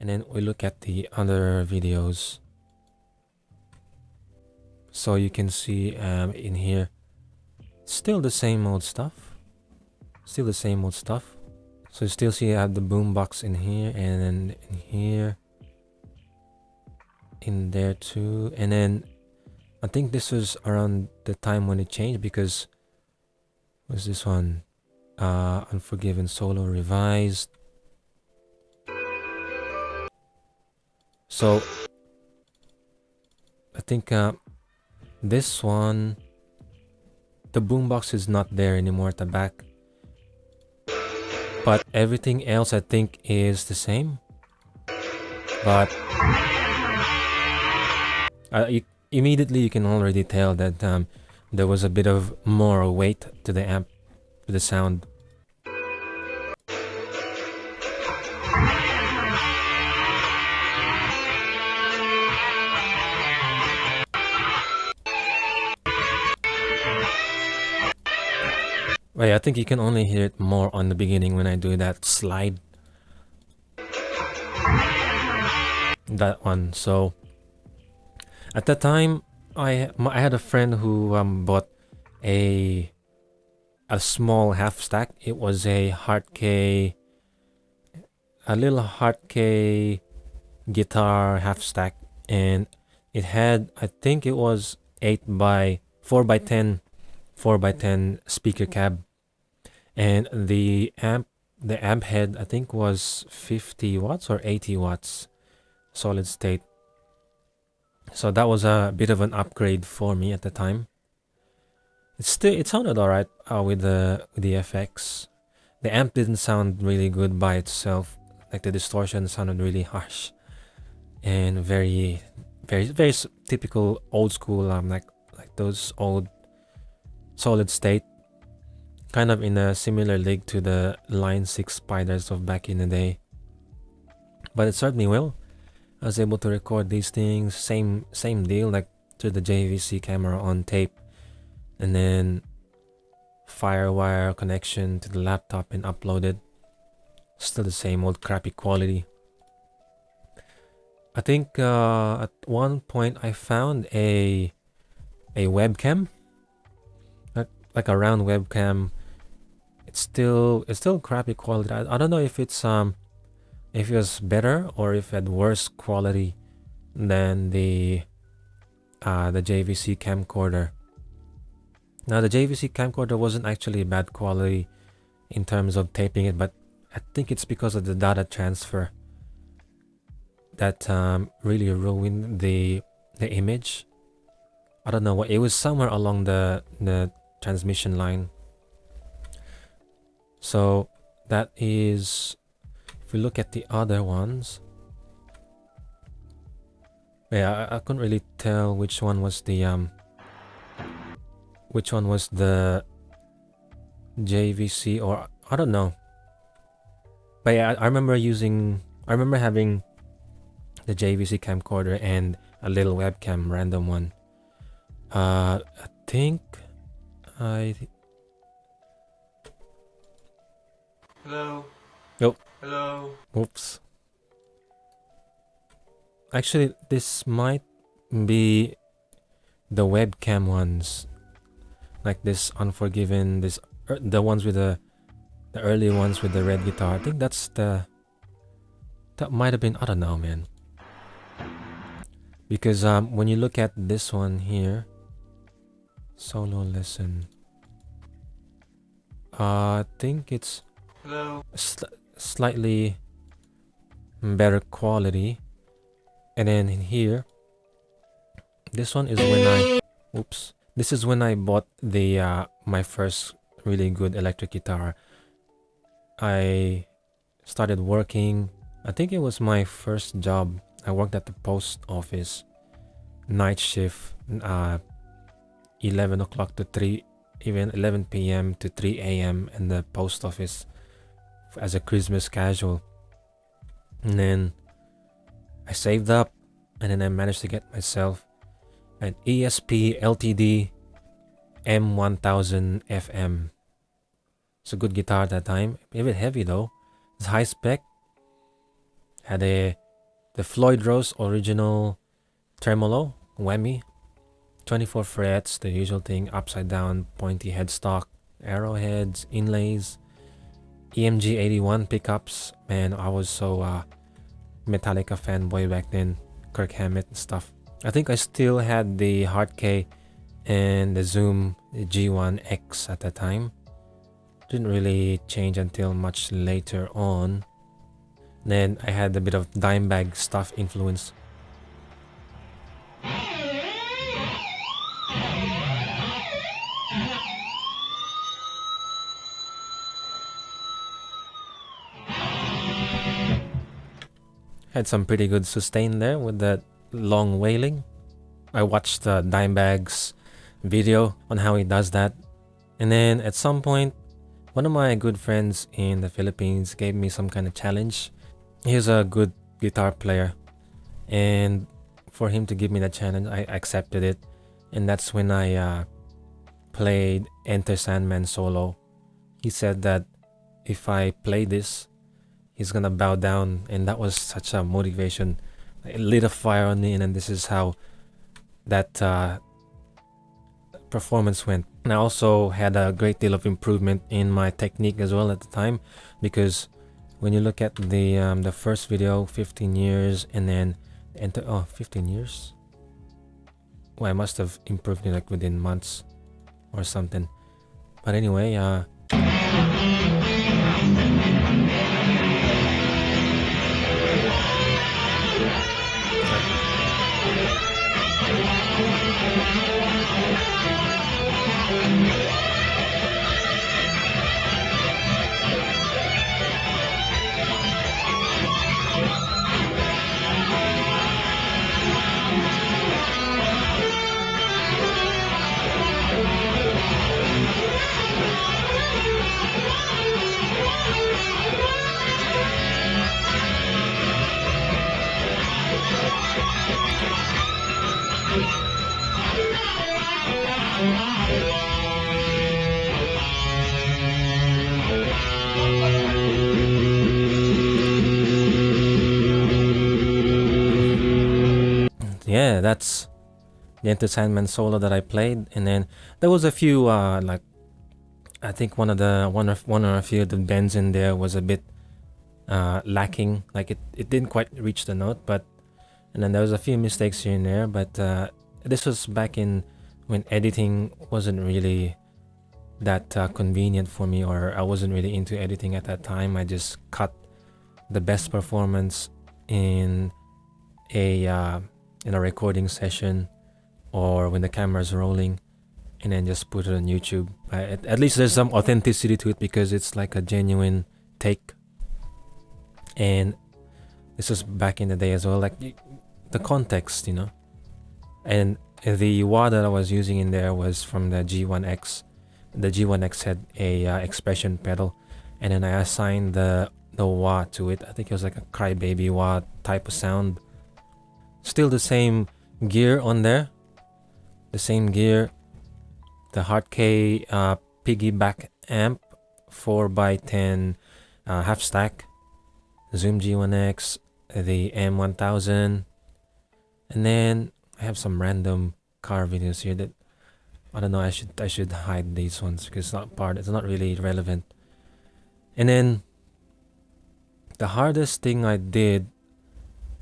and then we look at the other videos. So you can see in here, still the same old stuff. Still the same old stuff. So you still see I have the boombox in here, and then in here, in there too. And then I think this was around the time when it changed, because what's this one? Unforgiven Solo Revised. So I think this one, the boombox is not there anymore at the back, but everything else I think is the same. But immediately you can already tell that there was a bit of more weight to the amp, to the sound. Wait, I think you can only hear it more on the beginning when I do that slide. That one. So at that time, I had a friend who bought a small half stack. It was a little Hard-K guitar half stack, and it had, I think it was 4x10 speaker cab, and the amp head I think was 50 watts or 80 watts solid state. So that was a bit of an upgrade for me at the time. It sounded alright with the FX. The amp didn't sound really good by itself. Like the distortion sounded really harsh and very typical old school, like those old solid state, kind of in a similar league to the Line 6 Spiders of back in the day. But it served me well. I was able to record these things, same deal, like to the JVC camera on tape, and then Firewire connection to the laptop and uploaded. Still the same old crappy quality. I think at one point I found a webcam, like a round webcam. It's still crappy quality. I don't know if it's if it was better or if it had worse quality than the JVC camcorder. Now the JVC camcorder wasn't actually bad quality in terms of taping it, but I think it's because of the data transfer that really ruined the image. I don't know what it was, somewhere along the transmission line. So that is, if we look at the other ones, yeah, I couldn't really tell which one was the JVC, or I don't know. But yeah, I remember having the JVC camcorder and a little webcam, random one. I think Hello. Nope. Hello. Oops. Actually, this might be the webcam ones, like this Unforgiven, the ones with the early ones with the red guitar. I think that might have been, I don't know, man. Because when you look at this one here, solo lesson, I think it's slightly better quality. And then in here, this one is this is when I bought the my first really good electric guitar. I started working, I think it was my first job. I worked at the post office, night shift, 11 o'clock to 3, even 11 p.m. to 3 a.m. in the post office as a Christmas casual. And then I saved up, and then I managed to get myself an Esp Ltd M1000fm. It's a good guitar at that time, a bit heavy though. It's high spec, had a the Floyd Rose original tremolo whammy, 24 frets, the usual thing, upside down, pointy headstock, arrowheads, inlays, EMG 81 pickups. Man, I was so Metallica fanboy back then, Kirk Hammett and stuff. I think I still had the Hard K and the Zoom G1X at the time. Didn't really change until much later on. Then I had a bit of Dimebag stuff influence. Had some pretty good sustain there with that long wailing. I watched Dimebag's video on how he does that. And then at some point, one of my good friends in the Philippines gave me some kind of challenge. He's a good guitar player, and for him to give me that challenge, I accepted it. And that's when I played Enter Sandman solo. He said that if I play this, he's gonna bow down, and that was such a motivation. It lit a fire on me, and then this is how that performance went. And I also had a great deal of improvement in my technique as well at the time, because when you look at the first video, 15 years, and then 15 years. Well, I must have improved it like within months or something. But anyway, yeah, that's the Enter Sandman solo that I played. And then there was a few like, I think one or a few of the bends in there was a bit lacking. Like it didn't quite reach the note, but and then there was a few mistakes here and there. But this was back in when editing wasn't really that convenient for me, or I wasn't really into editing at that time. I just cut the best performance in a recording session or when the camera's rolling, and then just put it on YouTube. At least there's some authenticity to it because it's like a genuine take. And this was back in the day as well, like the context, you know. And the wah that I was using in there was from the G1X. The G1X had a expression pedal, and then I assigned the wah to it. I think it was like a crybaby wah type of sound. Still the same gear on there, the same gear, the Hard K piggyback amp, 4x10 half stack, Zoom G1X, the M1000, and then I have some random car videos here that I don't know. I should hide these ones because it's not really relevant. And then the hardest thing I did,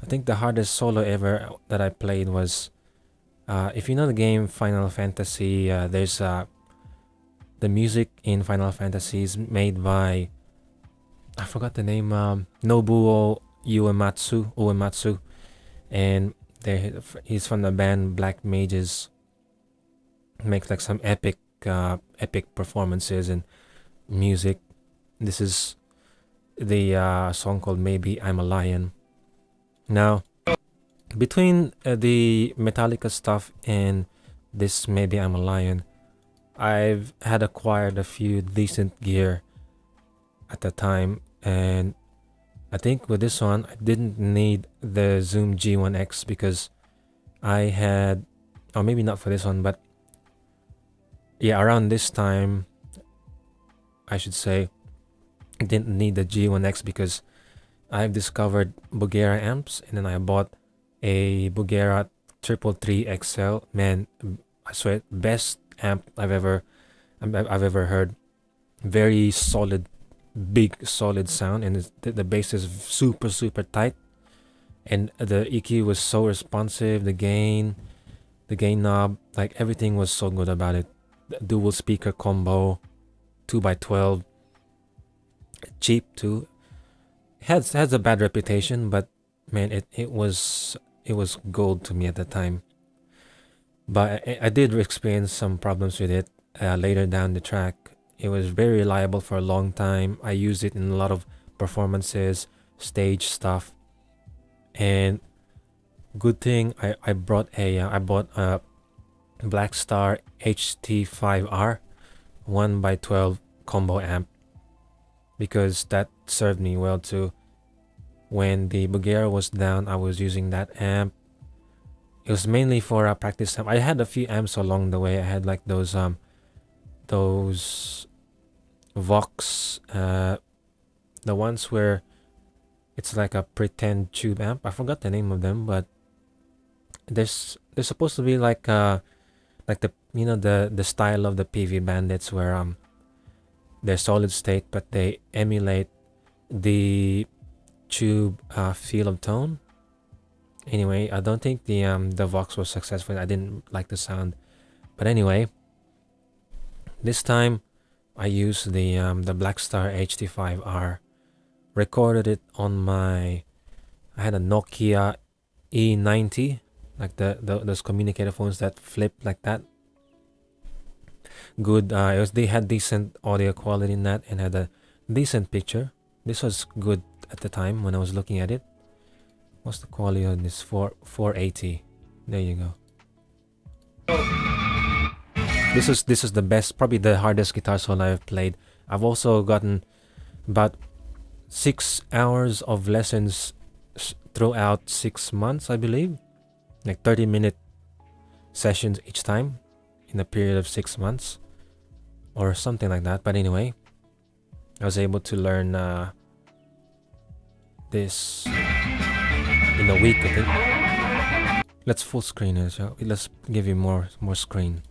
I think the hardest solo ever that I played was, if you know the game Final Fantasy, there's the music in Final Fantasy is made by, I forgot the name, Nobuo Uematsu, and he's from the band Black Mages. Makes like some epic performances and music. This is the song called Maybe I'm a Lion. Now, between the Metallica stuff and this Maybe I'm a Lion, I've had acquired a few decent gear at the time, and I think with this one I didn't need the Zoom G1X because I had, or maybe not for this one, but yeah, around this time I should say I didn't need the G1X because I've discovered Bugera amps, and then I bought a Bugera Triple Three XL. Man, I swear, best amp I've ever heard. Very solid, big solid sound, and the bass is super tight, and the EQ was so responsive. The gain knob, like everything was so good about it. The dual speaker combo, 2x12, cheap too. Has a bad reputation, but man, it was gold to me at the time. But I did experience some problems with it later down the track. It was very reliable for a long time. I used it in a lot of performances, stage stuff, and good thing I bought a Black Star HT5R 1x12 combo amp, because that served me well too. When the Bugera was down, I was using that amp. It was mainly for a practice amp. I had a few amps along the way. I had like those Vox, the ones where it's like a pretend tube amp. I forgot the name of them, but they're supposed to be like the, you know, the style of the PV Bandits, where they're solid state, but they emulate the tube feel of tone. Anyway, I don't think the Vox was successful. I didn't like the sound, but anyway, this time I used the Black Star HT5R. Recorded it on my, I had a Nokia E90, like those communicator phones that flip like that. Good. They had decent audio quality in that, and had a decent picture. This was good at the time when I was looking at it. What's the quality on this? 480. There you go. This is the best, probably the hardest guitar solo I've played. I've also gotten about 6 hours of lessons throughout 6 months, I believe. Like 30-minute sessions each time in a period of 6 months or something like that. But anyway, I was able to learn this in a week, I think. Let's full screen it. Let's give you more screen.